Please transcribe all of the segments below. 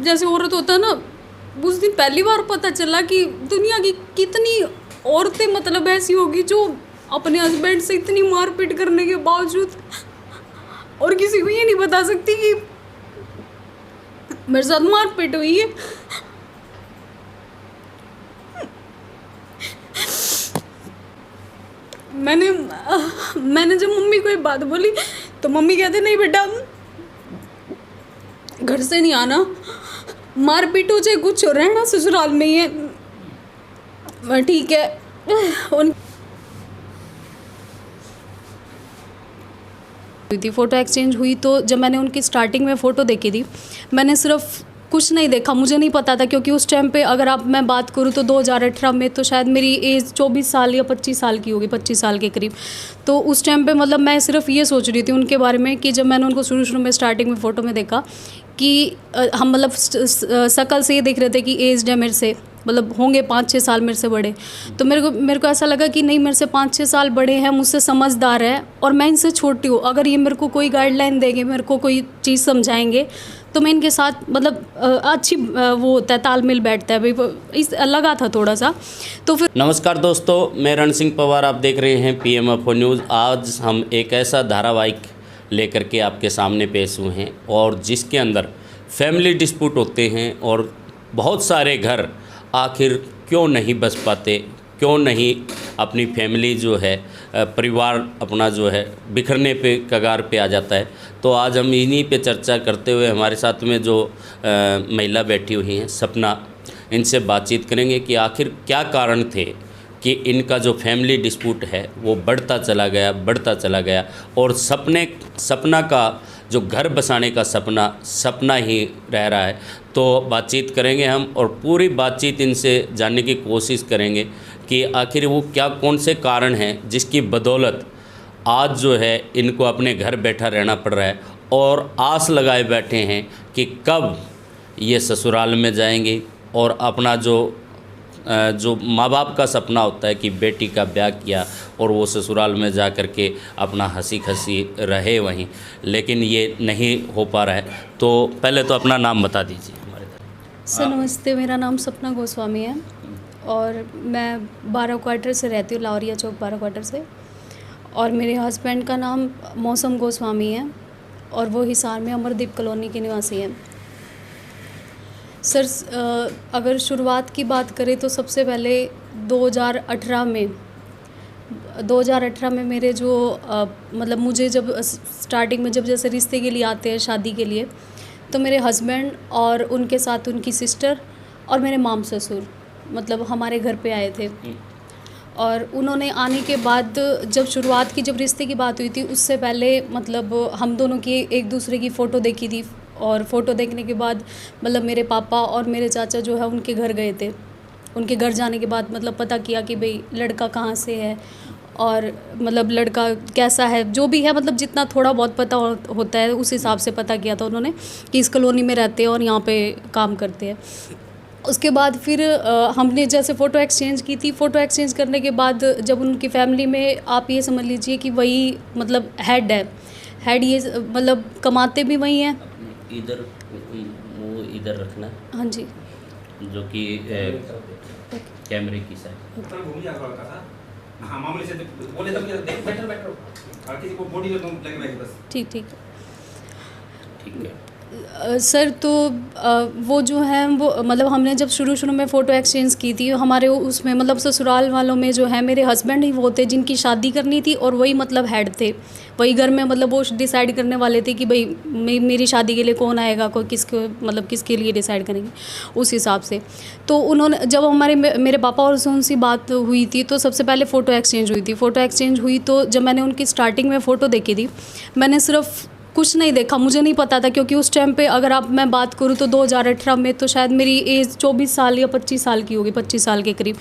जैसे औरत होता है ना, उस दिन पहली बार पता चला कि दुनिया की कितनी औरतें मतलब ऐसी होगी जो अपने हस्बैंड से इतनी मारपीट करने के बावजूद और किसी को ये नहीं बता सकती कि मेरे साथ मारपीट हुई है। मैंने जब मम्मी को ये बात बोली तो मम्मी कहते नहीं बेटा, घर से नहीं आना, मारपीट हो चाहे कुछ हो, रहना ससुराल में ही है। ठीक है। उन थी फ़ोटो एक्सचेंज हुई तो जब मैंने उनकी स्टार्टिंग में फ़ोटो देखी थी, मैंने सिर्फ कुछ नहीं देखा, मुझे नहीं पता था क्योंकि उस टाइम पे अगर आप मैं बात करूँ तो 2018 में तो शायद मेरी एज 24 साल या 25 साल की होगी, 25 साल के करीब। तो उस टाइम पे मतलब मैं सिर्फ ये सोच रही थी उनके बारे में कि जब मैंने उनको शुरू में स्टार्टिंग में फ़ोटो में देखा कि हम मतलब शक्ल से ये देख रहे थे कि एज है मेरे से, मतलब होंगे 5-6 साल मेरे से बड़े। तो मेरे को ऐसा लगा कि नहीं, मेरे से 5-6 साल बड़े हैं, मुझसे समझदार है और मैं इनसे छोटी हूँ। अगर ये मेरे को कोई गाइडलाइन देंगे, मेरे को कोई चीज़ समझाएंगे तो मैं इनके साथ मतलब अच्छी वो होता है, तालमेल बैठता है भाई, इस लगा था थोड़ा सा। तो फिर नमस्कार दोस्तों, मैं रण सिंह पवार, आप देख रहे हैं PMFO न्यूज़। आज हम एक ऐसा धारावाहिक लेकर के आपके सामने पेश हुए हैं और जिसके अंदर फैमिली डिस्प्यूट होते हैं और बहुत सारे घर आखिर क्यों नहीं बस पाते, क्यों नहीं अपनी फैमिली जो है, परिवार अपना जो है बिखरने पे कगार पे आ जाता है। तो आज हम इन्हीं पे चर्चा करते हुए हमारे साथ में जो महिला बैठी हुई हैं सपना, इनसे बातचीत करेंगे कि आखिर क्या कारण थे कि इनका जो फैमिली डिस्प्यूट है वो बढ़ता चला गया और सपना का जो घर बसाने का सपना ही रह रहा है। तो बातचीत करेंगे हम और पूरी बातचीत इनसे जानने की कोशिश करेंगे कि आखिर वो कौन से कारण हैं जिसकी बदौलत आज जो है इनको अपने घर बैठा रहना पड़ रहा है और आस लगाए बैठे हैं कि कब ये ससुराल में जाएंगे और अपना जो माँ बाप का सपना होता है कि बेटी का ब्याह किया और वो ससुराल में जा कर के अपना हंसी खसी रहे वहीं, लेकिन ये नहीं हो पा रहा है। तो पहले तो अपना नाम बता दीजिए हमारे तरफ। सर नमस्ते, मेरा नाम सपना गोस्वामी है और मैं 12 क्वार्टर से रहती हूँ, लाहौरिया चौक 12 क्वार्टर से। और मेरे हस्बैंड का नाम मौसम गोस्वामी है और वो हिसार में अमरदीप कॉलोनी के निवासी हैं। सर अगर शुरुआत की बात करें तो सबसे पहले 2018 में मेरे जो मतलब मुझे जब स्टार्टिंग में जब जैसे रिश्ते के लिए आते हैं, शादी के लिए, तो मेरे हस्बैंड और उनके साथ उनकी सिस्टर और मेरे माम ससुर मतलब हमारे घर पे आए थे। और उन्होंने आने के बाद जब शुरुआत की, जब रिश्ते की बात हुई थी, उससे पहले मतलब हम दोनों की एक दूसरे की फ़ोटो देखी थी और फ़ोटो देखने के बाद मतलब मेरे पापा और मेरे चाचा जो है उनके घर गए थे। उनके घर जाने के बाद मतलब पता किया कि भाई लड़का कहाँ से है और मतलब लड़का कैसा है, जो भी है मतलब जितना थोड़ा बहुत पता होता है उस हिसाब से पता किया था उन्होंने कि इस कॉलोनी में रहते हैं और यहाँ पे काम करते हैं। उसके बाद फिर हमने जैसे फ़ोटो एक्सचेंज की थी। फ़ोटो एक्सचेंज करने के बाद जब उनकी फैमिली में आप ये समझ लीजिए कि वही मतलब हेड है, हेड ये मतलब कमाते भी वही हैं। इधर रखना, हाँ जी, जो कि कैमरे की साइड। ठीक ठीक ठीक है सर। तो वो जो है वो मतलब हमने जब शुरू में फ़ोटो एक्सचेंज की थी, हमारे उसमें मतलब ससुराल वालों में जो है मेरे हस्बैंड ही वो थे जिनकी शादी करनी थी और वही मतलब हेड थे, वही घर में मतलब वो डिसाइड करने वाले थे कि भाई मेरी शादी के लिए कौन आएगा, कोई किसके लिए डिसाइड करेंगे उस हिसाब से। तो उन्होंने जब मेरे पापा और उनसे बात हुई थी तो सबसे पहले फ़ोटो एक्सचेंज हुई थी। फ़ोटो एक्सचेंज हुई तो जब मैंने उनकी स्टार्टिंग में फ़ोटो देखी थी, मैंने सिर्फ कुछ नहीं देखा, मुझे नहीं पता था क्योंकि उस टाइम पे अगर मैं बात करूँ तो 2018 में तो शायद मेरी एज 24 साल या 25 साल की होगी, 25 साल के करीब।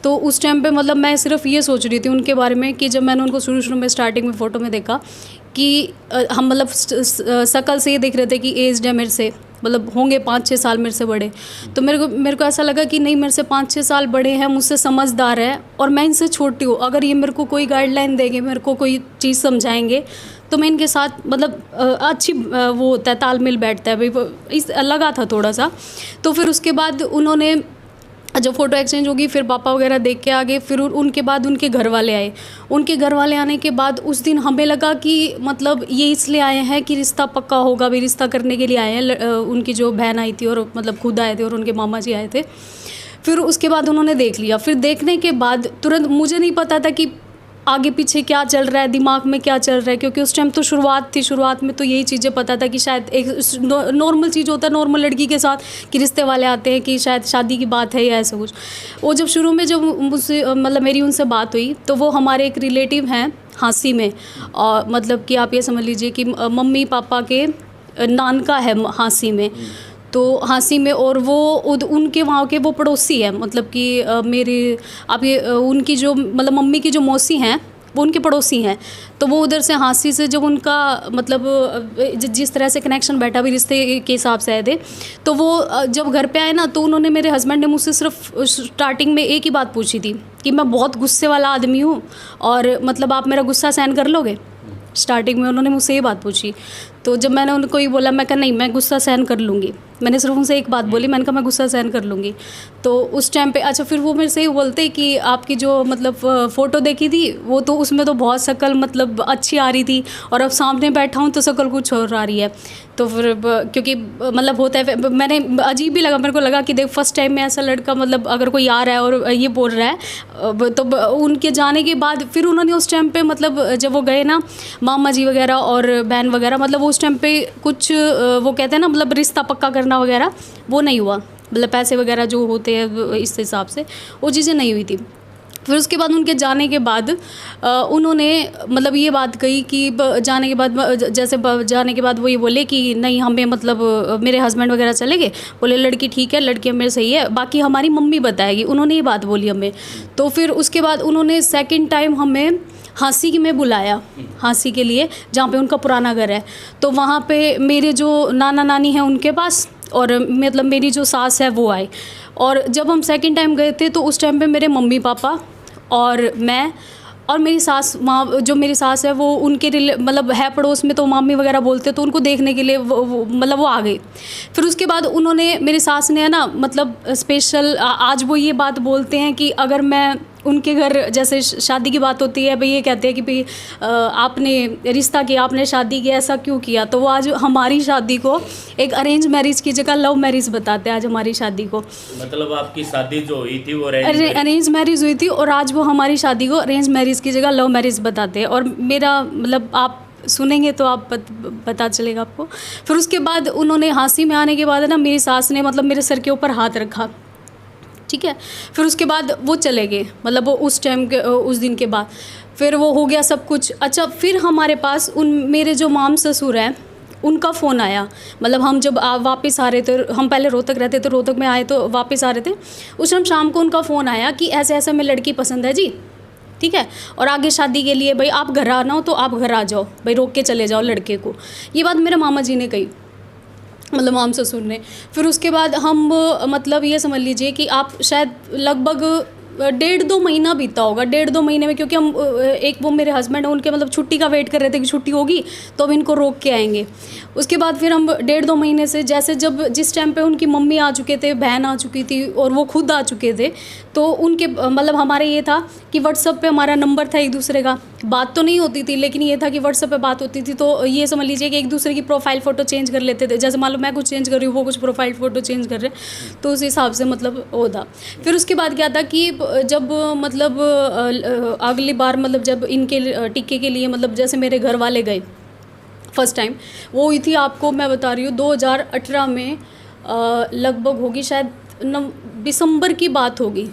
तो उस टाइम पे मतलब मैं सिर्फ ये सोच रही थी उनके बारे में कि जब मैंने उनको शुरू में स्टार्टिंग में फ़ोटो में देखा कि हम मतलब शक्ल से ये देख रहे थे कि एज है मेरे से, मतलब होंगे 5-6 साल मेरे से बड़े। तो मेरे को ऐसा लगा कि नहीं, मेरे से 5-6 साल बड़े हैं, मुझसे समझदार है और मैं इनसे छोटी हूँ। अगर ये मेरे को कोई गाइडलाइन देंगे, मेरे को कोई चीज़ समझाएंगे, तो मैं इनके साथ मतलब अच्छी वो होता है, तालमेल बैठता है भाई, इस लगा था थोड़ा सा। तो फिर उसके बाद उन्होंने जब फ़ोटो एक्सचेंज होगी, फिर पापा वगैरह देख के आ गए। फिर उनके बाद उनके घर वाले आए। उनके घर वाले आने के बाद उस दिन हमें लगा कि मतलब ये इसलिए आए हैं कि रिश्ता पक्का होगा, भाई रिश्ता करने के लिए आए हैं। उनकी जो बहन आई थी और मतलब खुद आए थे और उनके मामा जी आए थे। फिर उसके बाद उन्होंने देख लिया। फिर देखने के बाद तुरंत, मुझे नहीं पता था कि आगे पीछे क्या चल रहा है, दिमाग में क्या चल रहा है, क्योंकि उस टाइम तो शुरुआत थी। शुरुआत में तो यही चीज़ें पता था कि शायद एक नॉर्मल चीज़ होता है नॉर्मल लड़की के साथ कि रिश्ते वाले आते हैं कि शायद शादी की बात है या ऐसा कुछ। वो जब शुरू में जब मुझसे मतलब मेरी उनसे बात हुई, तो वो हमारे एक रिलेटिव हैं हाँसी में, और मतलब कि आप ये समझ लीजिए कि मम्मी पापा के नानका है हाँसी में। तो हाँसी में, और वो उनके वहाँ के वो पड़ोसी है, मतलब कि मेरे आप ये उनकी जो मतलब मम्मी की जो मौसी हैं वो उनके पड़ोसी हैं। तो वो उधर से हाँसी से जब उनका मतलब जिस तरह से कनेक्शन बैठा भी रिश्ते के हिसाब से आए थे, तो वो जब घर पे आए ना, तो उन्होंने, मेरे हस्बैंड ने मुझसे सिर्फ स्टार्टिंग में एक ही बात पूछी थी कि मैं बहुत गुस्से वाला आदमी हूँ और मतलब आप मेरा गुस्सा सहन कर लोगे। स्टार्टिंग में उन्होंने मुझसे ये बात पूछी। तो जब मैंने उनको ये बोला, मैं कहा नहीं, मैं गुस्सा सहन कर लूँगी। मैंने सिर्फ उनसे एक बात बोली, मैंने कहा मैं गुस्सा सहन कर लूँगी। तो उस टाइम पे अच्छा, फिर वो मेरे से ये बोलते कि आपकी जो मतलब फ़ोटो देखी थी, वो तो उसमें तो बहुत शक्ल मतलब अच्छी आ रही थी, और अब सामने बैठा हूँ तो शक्ल कुछ और आ रही है। तो फिर क्योंकि मतलब होता है, मैंने अजीब भी लगा, मेरे को लगा कि देख फर्स्ट टाइम में ऐसा लड़का मतलब अगर कोई आ रहा है और ये बोल रहा है। तो उनके जाने के बाद फिर उन्होंने उस टाइम पे मतलब जब वो गए ना, मामा जी वगैरह और बहन वगैरह, मतलब उस टाइम पे कुछ वो कहते हैं ना मतलब रिश्ता पक्का करना वगैरह, वो नहीं हुआ। मतलब पैसे वगैरह जो होते हैं इस हिसाब से वो चीज़ें नहीं हुई थी। फिर उसके बाद उनके जाने के बाद उन्होंने मतलब ये बात कही कि जाने के बाद, जैसे जाने के बाद वो ये बोले कि नहीं, हमें मतलब मेरे हस्बैंड वगैरह चले गए, बोले लड़की ठीक है, लड़की हमें सही है, बाकी हमारी मम्मी बताएगी। उन्होंने ये बात बोली हमें। तो फिर उसके बाद उन्होंने सेकंड टाइम हमें हाँसी में बुलाया, हाँसी के लिए, जहाँ पे उनका पुराना घर है। तो वहाँ पे मेरे जो नाना नानी हैं उनके पास, और मतलब मेरी जो सास है वो आए। और जब हम सेकंड टाइम गए थे, तो उस टाइम पे मेरे मम्मी पापा और मैं और मेरी सास, माँ जो मेरी सास है वो उनके मतलब है पड़ोस में, तो मामी वगैरह बोलते, तो उनको देखने के लिए वो आ गई। फिर उसके बाद उन्होंने, मेरी सास ने है ना मतलब स्पेशल, आज वो ये बात बोलते हैं कि अगर मैं उनके घर जैसे शादी की बात होती है, भाई ये कहते हैं कि भाई आपने रिश्ता किया, आपने शादी की, ऐसा क्यों किया। तो वो आज हमारी शादी को एक अरेंज मैरिज की जगह लव मैरिज बताते हैं आज हमारी शादी को। मतलब आपकी शादी जो हुई थी वो अरेंज मैरिज हुई थी, और आज वो हमारी शादी को अरेंज मैरिज की जगह लव मैरिज बताते हैं। और मेरा मतलब आप सुनेंगे तो आप पता चलेगा आपको। फिर उसके बाद उन्होंने हाँसी में आने के बाद है ना, मेरी सास ने मतलब मेरे सर के ऊपर हाथ रखा, ठीक है। फिर उसके बाद वो चले गए, मतलब वो उस टाइम के उस दिन के बाद फिर वो हो गया सब कुछ। अच्छा, फिर हमारे पास मेरे जो माम ससुर हैं उनका फ़ोन आया। मतलब हम जब वापस आ रहे थे, हम पहले रोहतक रहते थे, रोहतक में आए तो वापस आ रहे थे, उस टाइम शाम को उनका फ़ोन आया कि ऐसे ऐसे में लड़की पसंद है जी, ठीक है, और आगे शादी के लिए भाई आप घर आना हो तो आप घर आ जाओ, भाई रोक के चले जाओ लड़के को। ये बात मेरे मामा जी ने कही, मतलब माम ससुर ने। फिर उसके बाद हम मतलब ये समझ लीजिए कि आप शायद लगभग 1.5-2 महीना बीता होगा। 1.5-2 महीने में, क्योंकि हम एक वो मेरे हस्बैंड है उनके मतलब छुट्टी का वेट कर रहे थे कि छुट्टी होगी तो अब इनको रोक के आएंगे। उसके बाद फिर हम 1.5-2 महीने से, जैसे जिस टाइम पे उनकी मम्मी आ चुके थे, बहन आ चुकी थी और वो खुद आ चुके थे, तो उनके मतलब हमारे ये था कि व्हाट्सअप पे हमारा नंबर था एक दूसरे का, बात तो नहीं होती थी लेकिन ये था कि व्हाट्सअप पे बात होती थी। तो ये समझ लीजिए कि एक दूसरे की प्रोफाइल फ़ोटो चेंज कर लेते थे, जैसे मान लो मैं कुछ चेंज कर रही हूँ, वो कुछ प्रोफाइल फ़ोटो चेंज कर रहे, तो उस हिसाब से मतलब वो था। फिर उसके बाद क्या था कि जब मतलब अगली बार मतलब जब इनके टिक्के के लिए मतलब जैसे मेरे घर वाले गए फर्स्ट टाइम, वो हुई थी आपको मैं बता रही हूँ 2018 में, लगभग होगी शायद दिसंबर की बात होगी,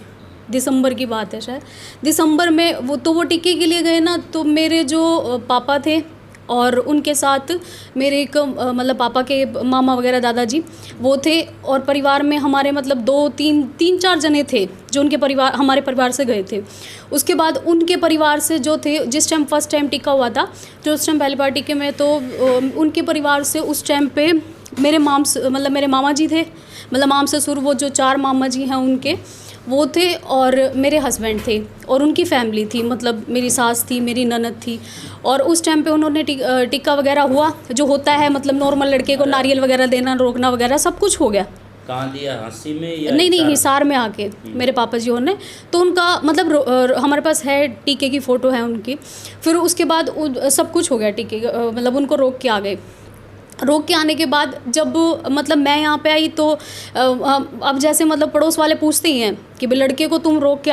दिसंबर की बात है शायद। दिसंबर में वो टिक्के के लिए गए ना, तो मेरे जो पापा थे और उनके साथ मेरे एक मतलब पापा के मामा वगैरह दादाजी वो थे, और परिवार में हमारे मतलब 2-3-4 जने थे जो उनके परिवार, हमारे परिवार से गए थे। उसके बाद उनके परिवार से जो थे, जिस टाइम फर्स्ट टाइम टिक्का हुआ था, जो उस टाइम पहली बार टिक्के में, तो उनके परिवार से उस टाइम पे मेरे मेरे मामा जी थे, मतलब माम ससुर, वो जो 4 मामा जी हैं उनके, वो थे, और मेरे हस्बैंड थे, और उनकी फैमिली थी, मतलब मेरी सास थी, मेरी ननद थी। और उस टाइम पे उन्होंने टिक्का वगैरह हुआ, जो होता है मतलब नॉर्मल लड़के को नारियल वगैरह देना, रोकना वगैरह सब कुछ हो गया। कहाँ दिया, हंसी में या नहीं हिसार? हिसार में आके मेरे पापा जी ने, तो उनका मतलब हमारे पास है, टीके की फ़ोटो है उनकी। फिर उसके बाद सब कुछ हो गया टीके, मतलब उनको रोक के आ गए। रोक के आने के बाद जब मतलब मैं यहाँ पे आई, तो अब जैसे मतलब पड़ोस वाले पूछते ही हैं कि भाई लड़के को तुम रोक के